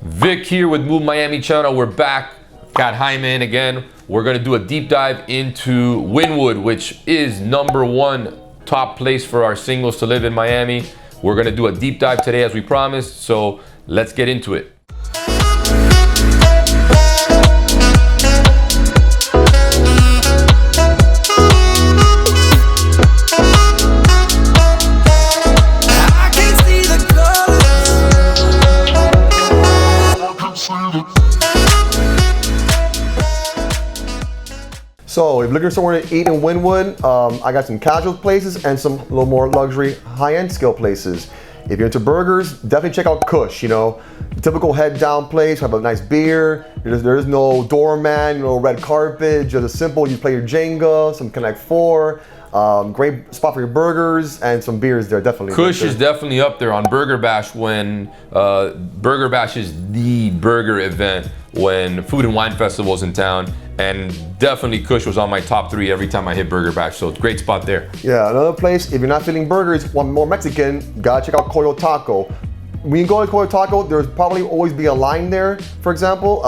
Vic here with Move Miami Channel. We're back. Got Jaime in again. We're gonna do a deep dive into Wynwood, which is #1 top place for our singles to live in Miami. We're gonna do a deep dive today as we promised, so let's get into it. So if you're looking for somewhere to eat in Wynwood, I got some casual places and some little more luxury high-end scale places. If you're into burgers, definitely check out Kush, you know. Typical head down place, have a nice beer. There is no doorman, no red carpet, just a simple, you play your Jenga, some Connect 4. Great spot for your burgers and some beers there, definitely. Kush is definitely up there on Burger Bash when Burger Bash is the burger event when Food and Wine Festival is in town, and definitely Kush was on my top 3 every time I hit Burger Bash, so it's a great spot there. Yeah, another place, if you're not feeling burgers, want more Mexican, gotta check out Coyo Taco. When you go to Coyo Taco, there's probably always be a line there, for example.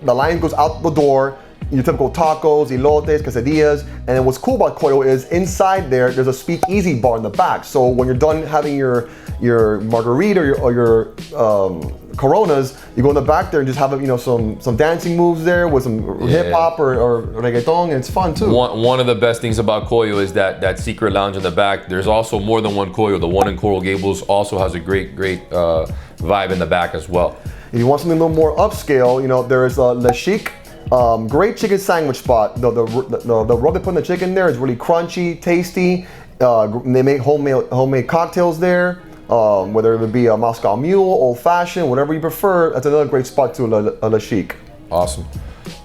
The line goes out the door, your typical tacos, elotes, quesadillas, and then what's cool about Coyo is inside there's a speakeasy bar in the back. So when you're done having your margarita or your Coronas, you go in the back there and just have some dancing moves there with some hip hop or reggaeton, and it's fun too. One of the best things about Coyo is that secret lounge in the back. There's also more than one Coyo. The one in Coral Gables also has a great vibe in the back as well. If you want something a little more upscale, there's Le Chic. Great chicken sandwich spot. The rub they put in the chicken there is really crunchy, tasty. They make homemade cocktails there. Whether it would be a Moscow Mule, Old Fashioned, whatever you prefer, that's another great spot to Le Chic. Awesome.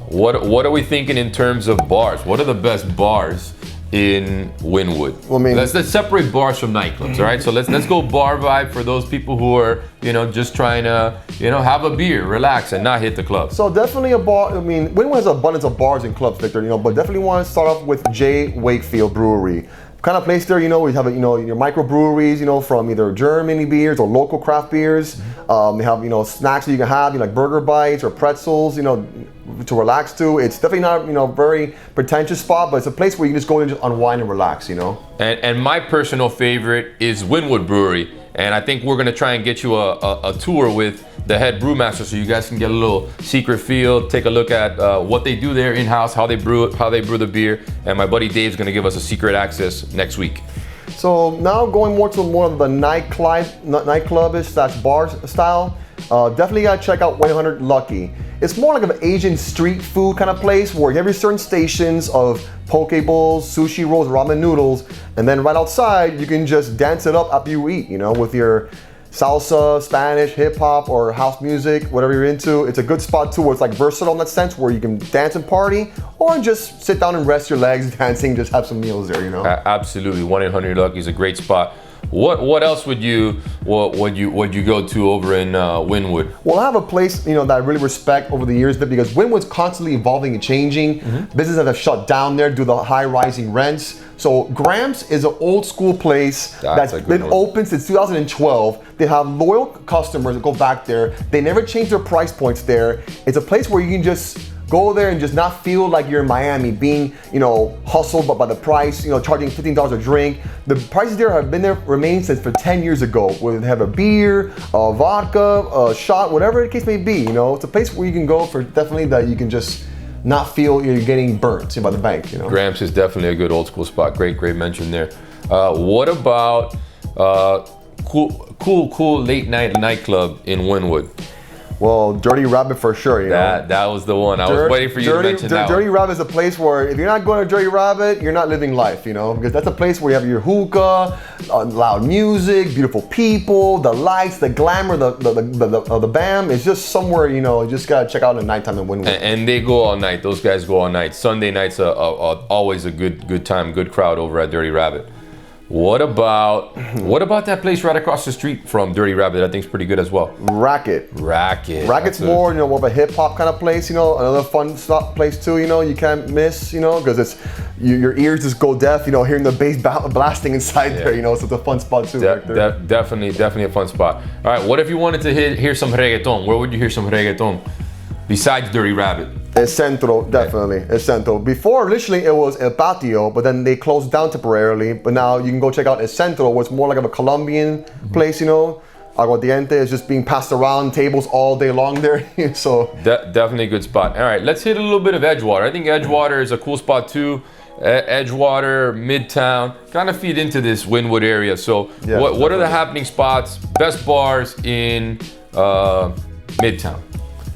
What are we thinking in terms of bars? What are the best bars in Wynwood? Well, I mean, let's separate bars from nightclubs, all right? So let's go bar vibe for those people who are just trying to have a beer, relax, and not hit the club. So definitely a bar. I mean, Wynwood has an abundance of bars and clubs, Victor. But definitely want to start off with J. Wakefield Brewery. Kind of place there, we have your microbreweries, from either Germany beers or local craft beers. They have snacks that you can have, like burger bites or pretzels, to relax to. It's definitely not a very pretentious spot, but it's a place where you can just go and just unwind and relax, And my personal favorite is Wynwood Brewery, and I think we're gonna try and get you a tour with the head brewmaster, so you guys can get a little secret feel, take a look at what they do there in-house, how they brew the beer, and my buddy Dave's gonna give us a secret access next week. So now going more of the nightclub-ish / bar style, definitely gotta check out 100 Lucky. It's more like an Asian street food kind of place where you have your certain stations of poke bowls, sushi rolls, ramen noodles, and then right outside you can just dance it up after you eat, with your salsa, Spanish, hip hop, or house music, whatever you're into. It's a good spot too where it's like versatile in that sense where you can dance and party or just sit down and rest your legs dancing, just have some meals there, Absolutely, 1-800 Lucky is a great spot. What else would you go to over in Wynwood? Well, I have a place that I really respect over the years, because Wynwood's constantly evolving and changing. Businesses have shut down there due to the high rising rents. So Graham's is an old school place that's been open since 2012. They have loyal customers that go back there. They never change their price points there. It's a place where you can just go there and just not feel like you're in Miami, being, hustled by the price, charging $15 a drink. The prices there have remained since for 10 years ago, whether they have a beer, a vodka, a shot, whatever the case may be, It's a place where you can go for definitely that you can just not feel you're getting burnt by the bank, Gramps is definitely a good old school spot. Great mention there. What about cool late night nightclub in Wynwood? Well, Dirty Rabbit for sure, That was the one. I was waiting for you to mention that Dirty one. Rabbit is a place where if you're not going to Dirty Rabbit, you're not living life, because that's a place where you have your hookah, loud music, beautiful people, the lights, the glamour, the BAM. It's just somewhere, you just got to check out at nighttime in Wynwood. And they go all night. Those guys go all night. Sunday nights are always a good time, good crowd over at Dirty Rabbit. What about that place right across the street from Dirty Rabbit? I think it's pretty good as well. Racket. Racket's more, more of a hip hop kind of place. Another fun place too. You can't miss. Because it's your ears just go deaf. Hearing the bass blasting inside there. So it's a fun spot too. Definitely a fun spot. All right, what if you wanted to hear some reggaeton? Where would you hear some reggaeton besides Dirty Rabbit? El Centro, definitely. El Centro. Before, initially, it was El Patio, but then they closed down temporarily. But now you can go check out El Centro, where it's more like a Colombian place, Aguardiente is just being passed around, tables all day long there. So definitely a good spot. All right, let's hit a little bit of Edgewater. I think Edgewater is a cool spot too. Edgewater, Midtown, kind of feed into this Wynwood area. So what are the happening spots, best bars in Midtown?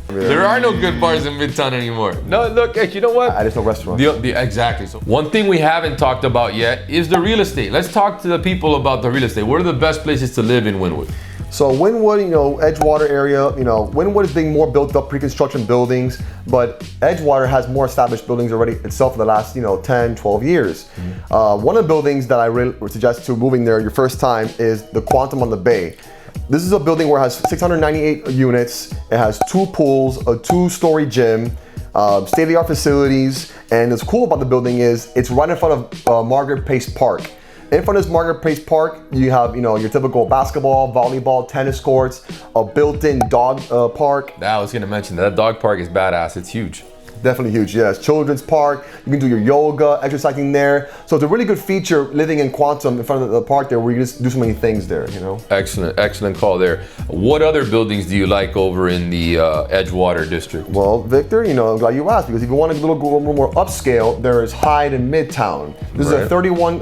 There are no good bars in Midtown anymore. No, look, you know what? There's no restaurant. Exactly. So one thing we haven't talked about yet is the real estate. Let's talk to the people about the real estate. What are the best places to live in Wynwood? So Wynwood, Edgewater area, Wynwood is being more built up pre-construction buildings, but Edgewater has more established buildings already itself for the last, 10, 12 years. One of the buildings that I really would suggest to moving there your first time is the Quantum on the Bay. This is a building where it has 698 units. It has 2 pools, a 2-story gym, state-of-the-art facilities. And what's cool about the building is it's right in front of Margaret Pace Park. In front of this Margaret Pace Park, you have your typical basketball, volleyball, tennis courts, a built-in dog park. I was gonna mention that dog park is badass. It's huge. Definitely huge, yes. Children's park, you can do your yoga, exercising there. So it's a really good feature living in Quantum in front of the park there where you just do so many things there, Excellent call there. What other buildings do you like over in the Edgewater district? Well, Victor, I'm glad you asked, because if you want to go a little more upscale, there is Hyde in Midtown. This is a 31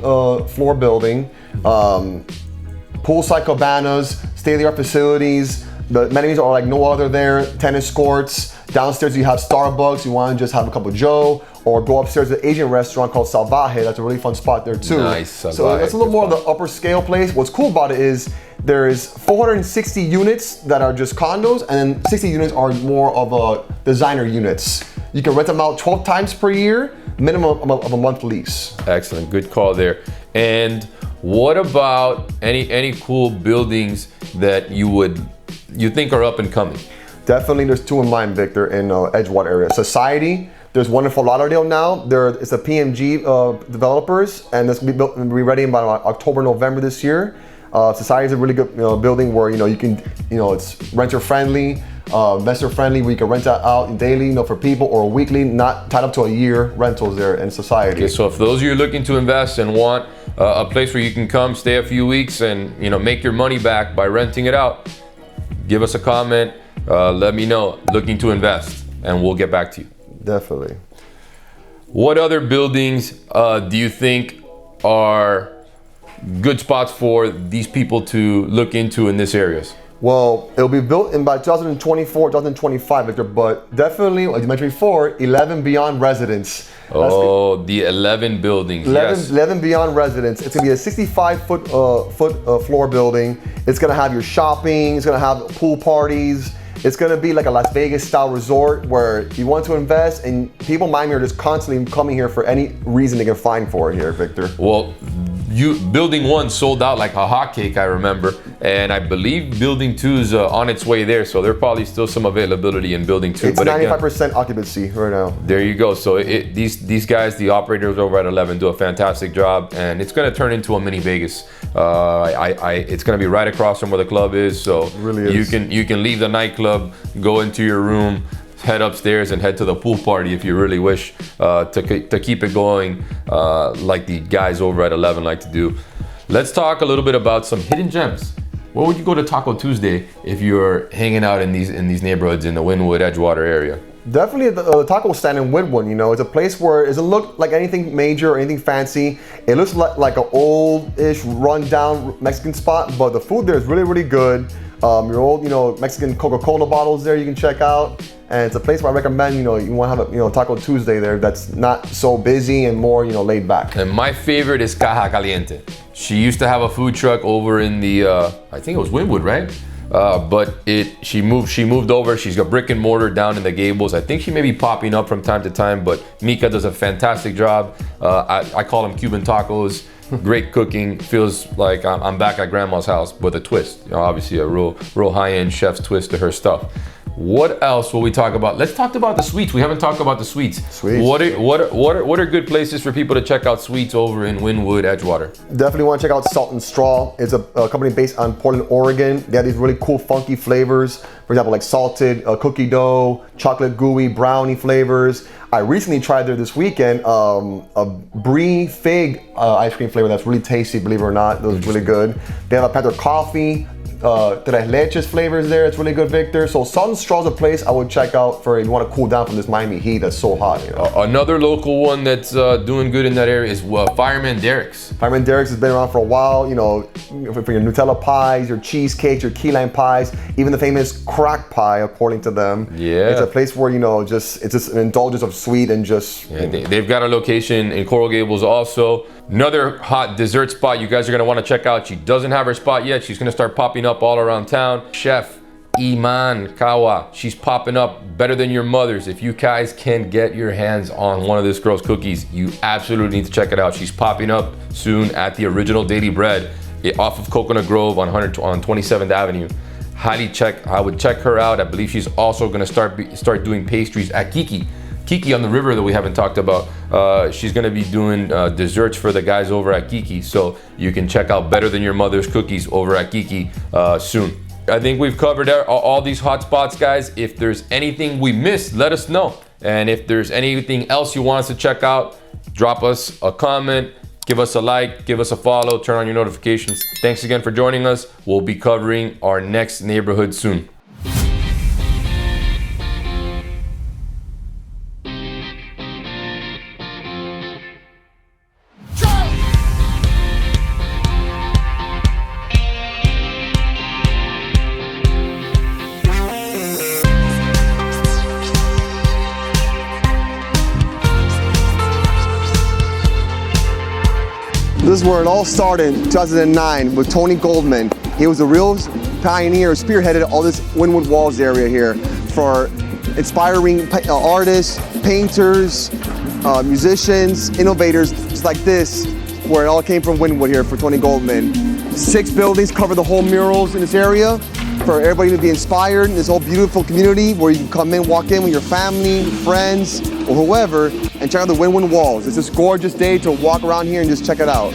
floor building, poolside cabanas, state-of-the-art facilities. The amenities are like no other there, tennis courts. Downstairs you have Starbucks, you want to just have a cup of joe, or go upstairs to the Asian restaurant called Salvaje. That's a really fun spot there too. Nice, so that's a little more of the upper scale place. What's cool about it is there is 460 units that are just condos, and then 60 units are more of designer units. You can rent them out 12 times per year, minimum of a month lease. Excellent, good call there. And what about any cool buildings that you think are up and coming? Definitely, there's 2 in mind, Victor, in Edgewater area. Society, there's one in Fort Lauderdale now. It's a PMG developers, and it's going to be ready in about October, November this year. Society is a really good building where you can, it's renter friendly, investor friendly. We can rent that out daily, for people, or weekly, not tied up to a year rentals there in Society. Okay, so if those of you are looking to invest and want a place where you can come, stay a few weeks, and make your money back by renting it out, give us a comment. Let me know, looking to invest, and we'll get back to you. Definitely. What other buildings do you think are good spots for these people to look into in this areas? Well, it'll be built in by 2024, 2025, Victor, but definitely, like you mentioned before, 11 Beyond Residence. The 11 buildings, 11 Beyond Residence. It's gonna be a 65-foot floor building. It's gonna have your shopping, it's gonna have pool parties. It's gonna be like a Las Vegas style resort where you want to invest, and people in Miami are just constantly coming here for any reason they can find for it here, Victor. Well, building 1 sold out like a hotcake, I remember, and I believe building 2 is on its way there, so there's probably still some availability in building 2. It's but 95% occupancy right now. There you go. So these guys, the operators over at 11, do a fantastic job, and it's going to turn into a mini Vegas. It's going to be right across from where the club is, so it really is. You can leave the nightclub, go into your room, head upstairs and head to the pool party if you really wish to keep it going like the guys over at 11 like to do. Let's talk a little bit about some hidden gems. Where would you go to Taco Tuesday if you're hanging out in these neighborhoods in the Wynwood, Edgewater area? Definitely the taco stand in Wynwood, it's a place where it doesn't look like anything major or anything fancy. It looks like an old-ish, run-down Mexican spot, but the food there is really, really good. Your old, Mexican Coca-Cola bottles there you can check out. And it's a place where I recommend, you want to have a, Taco Tuesday there that's not so busy and more, laid back. And my favorite is Caja Caliente. She used to have a food truck over in the, I think it was Wynwood, right? But she moved over. She's got brick and mortar down in the Gables. I think she may be popping up from time to time, but Mika does a fantastic job. I call them Cuban tacos. Great cooking. Feels like I'm back at grandma's house with a twist. You know, obviously a real high-end chef's twist to her stuff. What else will we talk about? Let's talk about the sweets. We haven't talked about the sweets. What are good places for people to check out sweets over in Wynwood, Edgewater? Definitely want to check out Salt and Straw. It's a company based on Portland, Oregon. They have these really cool, funky flavors. For example, like salted cookie dough, chocolate gooey, brownie flavors. I recently tried there this weekend a brie fig ice cream flavor that's really tasty, believe it or not. That was really good. They have a Panther coffee. Tres Leches flavors there. It's really good, Victor. So Salt and Straw is a place I would check out for if you want to cool down from this Miami heat that's so hot. You know? Another local one that's doing good in that area is Fireman Derek's. Fireman Derek's has been around for a while. You know, for your Nutella pies, your cheesecakes, your key lime pies, even the famous crack pie, according to them. Yeah. It's a place where, you know, it's just an indulgence of sweet and just. Yeah, they've got a location in Coral Gables also. Another hot dessert spot you guys are gonna want to check out. She doesn't have her spot yet. She's gonna start popping up all around town. Chef Iman Kawa. She's popping up better than your mother's. If you guys can get your hands on one of this girl's cookies, you absolutely need to check it out. She's popping up soon at the Original Daily Bread off of Coconut Grove on 27th Avenue. I would check her out. I believe she's also gonna start doing pastries at Kiki on the river that we haven't talked about. She's gonna be doing desserts for the guys over at Kiki, so you can check out Better Than Your Mother's Cookies over at Kiki soon. I think we've covered all these hot spots, guys. If there's anything we missed, let us know. And if there's anything else you want us to check out, drop us a comment, give us a like, give us a follow, turn on your notifications. Thanks again for joining us. We'll be covering our next neighborhood soon. This is where it all started in 2009 with Tony Goldman. He was a real pioneer, spearheaded all this Wynwood Walls area here for inspiring artists, painters, musicians, innovators, just like this, where it all came from Wynwood here for Tony Goldman. 6 buildings cover the whole murals in this area for everybody to be inspired in this whole beautiful community where you can come in, walk in with your family, friends, or whoever, and check out the Wynwood Walls. It's this gorgeous day to walk around here and just check it out.